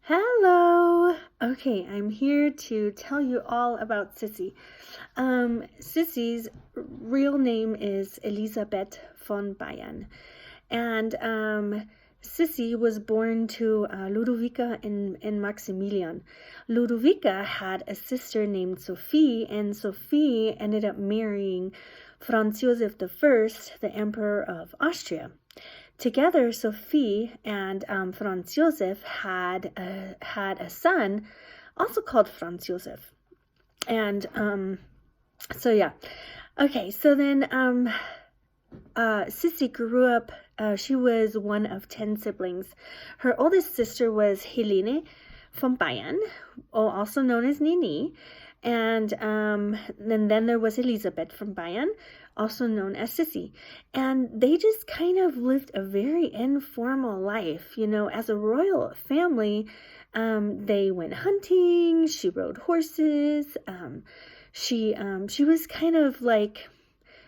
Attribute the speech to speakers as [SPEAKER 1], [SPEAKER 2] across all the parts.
[SPEAKER 1] Hello! Okay, I'm here to tell you all about Sisi. Sisi's real name is Elisabeth von Bayern. And Sisi was born to Ludovica and Maximilian. Ludovica had a sister named Sophie, and Sophie ended up marrying Franz Joseph I, the Emperor of Austria. Together, Sophie and Franz Joseph had a son, also called Franz Joseph. And so yeah, okay. So then Sisi grew up. She was one of 10 siblings. Her oldest sister was Helene von Bayern, also known as Nini. And then there was Elisabeth von Bayern, also known as Sisi. And they just kind of lived a very informal life. You know, as a royal family, they went hunting, she rode horses, she was kind of like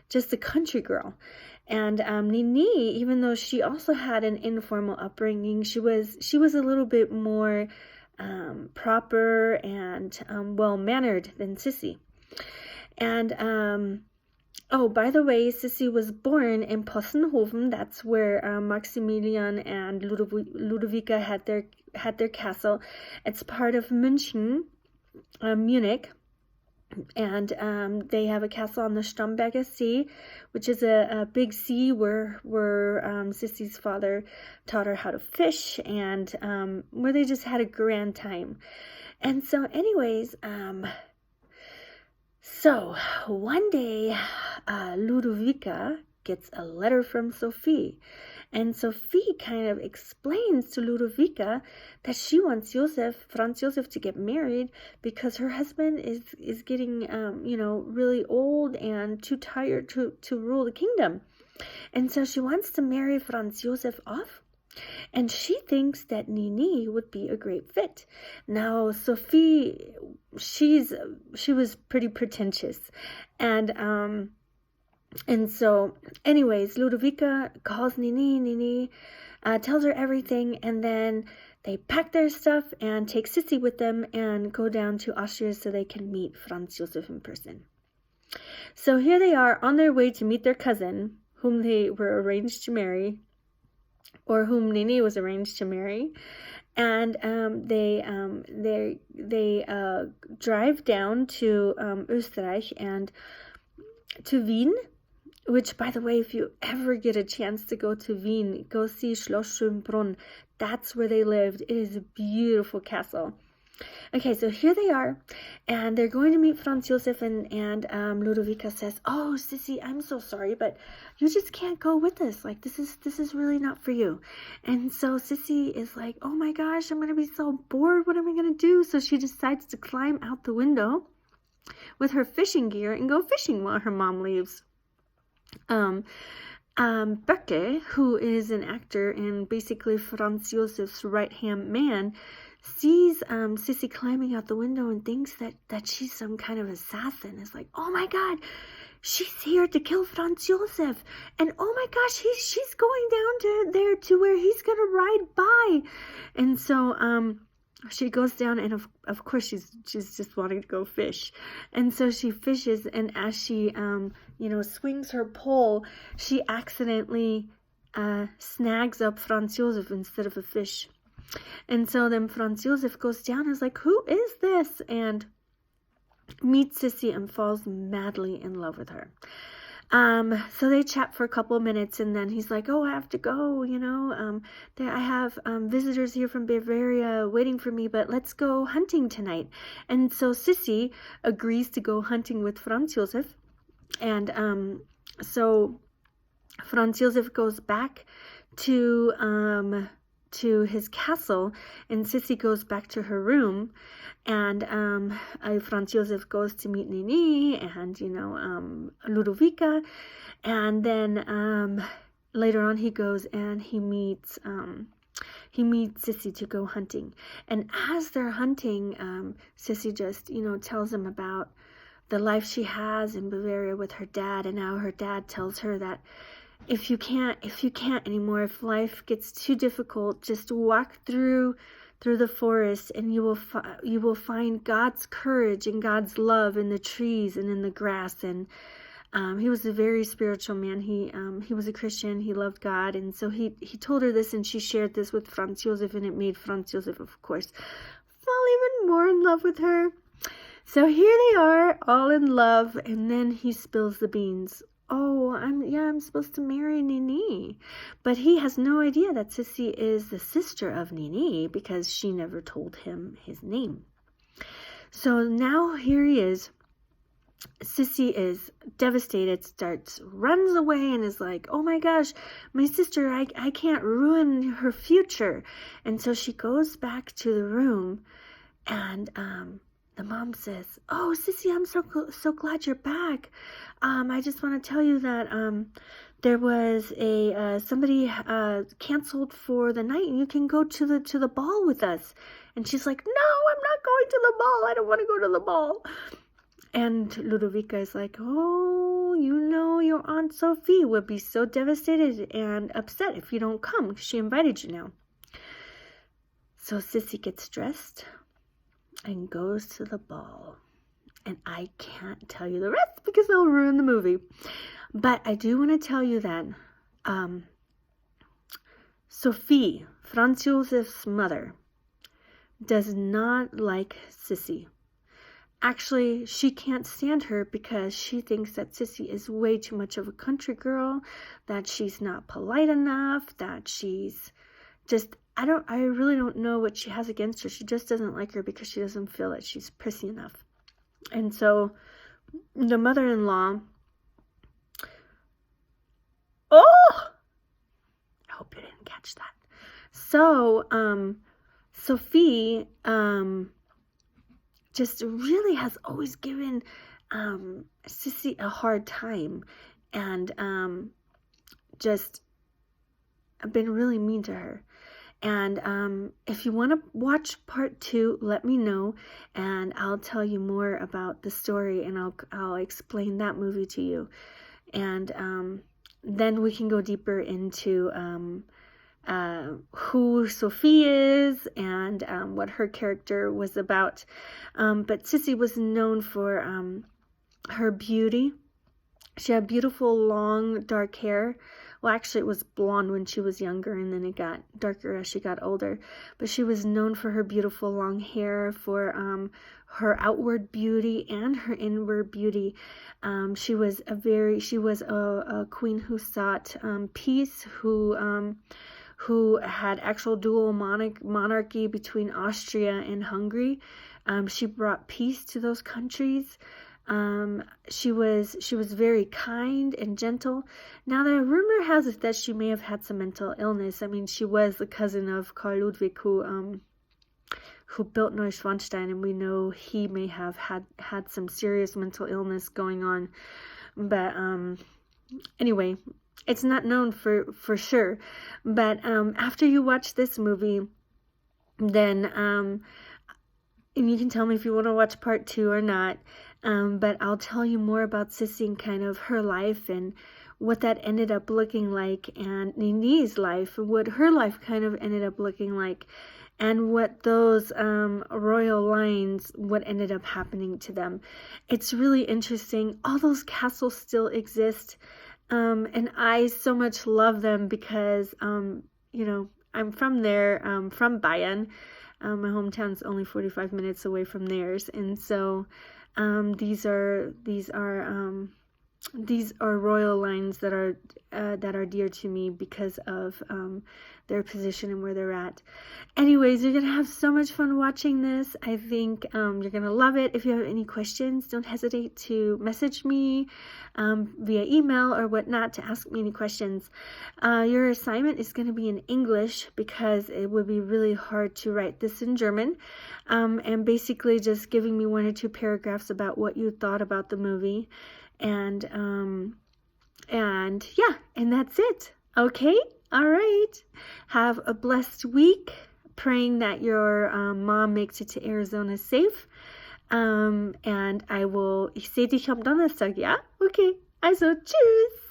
[SPEAKER 1] just a country girl. And Nini, even though she also had an informal upbringing, she was a little bit more proper and well-mannered than Sisi. And oh, by the way, Sisi was born in Possenhofen. That's where Maximilian and Ludovica had their castle. It's part of Munich. And they have a castle on the Starnberger See, which is a big sea where Sisi's father taught her how to fish, and where they just had a grand time. And so anyways, so one day Ludovica gets a letter from Sophie. And Sophie kind of explains to Ludovica that she wants Franz Joseph, to get married because her husband is getting, really old and too tired to rule the kingdom. And so she wants to marry Franz Joseph off. And she thinks that Nini would be a great fit. Now, Sophie, she was pretty pretentious. And so, anyways, Ludovica calls Nini, tells her everything, and then they pack their stuff and take Sisi with them and go down to Austria so they can meet Franz Joseph in person. So here they are on their way to meet their cousin, whom they were arranged to marry, or whom Nini was arranged to marry. And they drive down to Österreich and to Wien. Which, by the way, if you ever get a chance to go to Wien, go see Schloss Schönbrunn. That's where they lived. It is a beautiful castle. Okay, so here they are, and they're going to meet Franz Joseph, and Ludovica says, "Oh, Sisi, I'm so sorry, but you just can't go with us. Like, this is really not for you." And so Sisi is like, "Oh my gosh, I'm gonna be so bored. What am I gonna do?" So she decides to climb out the window with her fishing gear and go fishing while her mom leaves. Böcke, who is an actor and basically Franz Josef's right-hand man, sees Sisi climbing out the window and thinks that she's some kind of assassin. Is like, "Oh my God, she's here to kill Franz Josef, and oh my gosh, she's going down to where he's gonna ride by." And so she goes down, and of course she's just wanting to go fish. And so she fishes, and as she swings her pole, she accidentally snags up Franz Josef instead of a fish. And so then Franz Josef goes down and is like, "Who is this?" and meets Sisi and falls madly in love with her. So they chat for a couple of minutes, and then he's like, "Oh, I have to go, I have visitors here from Bavaria waiting for me, but let's go hunting tonight." And so Sisi agrees to go hunting with Franz Josef, and so Franz Josef goes back to his castle, and Sisi goes back to her room, and Franz Josef goes to meet Nini and Ludovica, and then later on he goes and he meets Sisi to go hunting. And as they're hunting, Sisi just tells him about the life she has in Bavaria with her dad, and now her dad tells her that if you can't anymore, if life gets too difficult, just walk through through the forest, and you will find God's courage and God's love in the trees and in the grass. And he was a very spiritual man. He was a Christian. He loved God, and so he told her this, and she shared this with Franz Josef, and it made Franz Josef, of course, fall even more in love with her. So here they are, all in love, and then he spills the beans. Oh, I'm supposed to marry Nini. But he has no idea that Sisi is the sister of Nini because she never told him his name. So now here he is. Sisi is devastated, runs away and is like, oh my gosh, my sister, I can't ruin her future. And so she goes back to the room, and the mom says, oh, Sisi, I'm so glad you're back. I just want to tell you that there was somebody canceled for the night, and you can go to the ball with us. And she's like, no, I'm not going to the ball. I don't want to go to the ball. And Ludovica is like, oh, your Aunt Sophie would be so devastated and upset if you don't come, because she invited you now. So Sisi gets dressed and goes to the ball. And I can't tell you the rest because I'll ruin the movie. But I do want to tell you that Sophie, Franz Josef's mother, does not like Sisi. Actually, she can't stand her because she thinks that Sisi is way too much of a country girl, that she's not polite enough, that she's just, I really don't know what she has against her. She just doesn't like her because she doesn't feel that she's prissy enough. And so the mother-in-law, oh, I hope you didn't catch that. So, Sophie, just really has always given Sisi a hard time, and just been really mean to her. And if you want to watch part 2, let me know, and I'll tell you more about the story, and I'll explain that movie to you. And then we can go deeper into who Sophie is and what her character was about. But Sisi was known for her beauty. She had beautiful, long, dark hair. Well, actually, it was blonde when she was younger, and then it got darker as she got older. But she was known for her beautiful, long hair, for her outward beauty and her inward beauty. She was a queen who sought peace, who had actual dual monarchy between Austria and Hungary. She brought peace to those countries. She was very kind and gentle. Now, the rumor has it that she may have had some mental illness. I mean, she was the cousin of Karl Ludwig, who built Neuschwanstein, and we know he may have had some serious mental illness going on. But anyway, it's not known for sure. But after you watch this movie, then and you can tell me if you want to watch part 2 or not. But I'll tell you more about Sisi and kind of her life and what that ended up looking like, and Nini's life, what her life kind of ended up looking like, and what those royal lines, what ended up happening to them. It's really interesting. All those castles still exist, and I so much love them because, I'm from there, from Bayern. My hometown's only 45 minutes away from theirs, and so these are royal lines that are dear to me because of their position and where they're at. Anyways, you're gonna have so much fun watching this. I think you're gonna love it. If you have any questions, don't hesitate to message me via email or whatnot to ask me any questions. Your assignment is going to be in English because it would be really hard to write this in German, and basically just giving me 1 or 2 paragraphs about what you thought about the movie. And yeah, and that's it. Okay? All right. Have a blessed week. Praying that your mom makes it to Arizona safe. And ich sehe dich am Donnerstag, ja? Okay. Also, tschüss.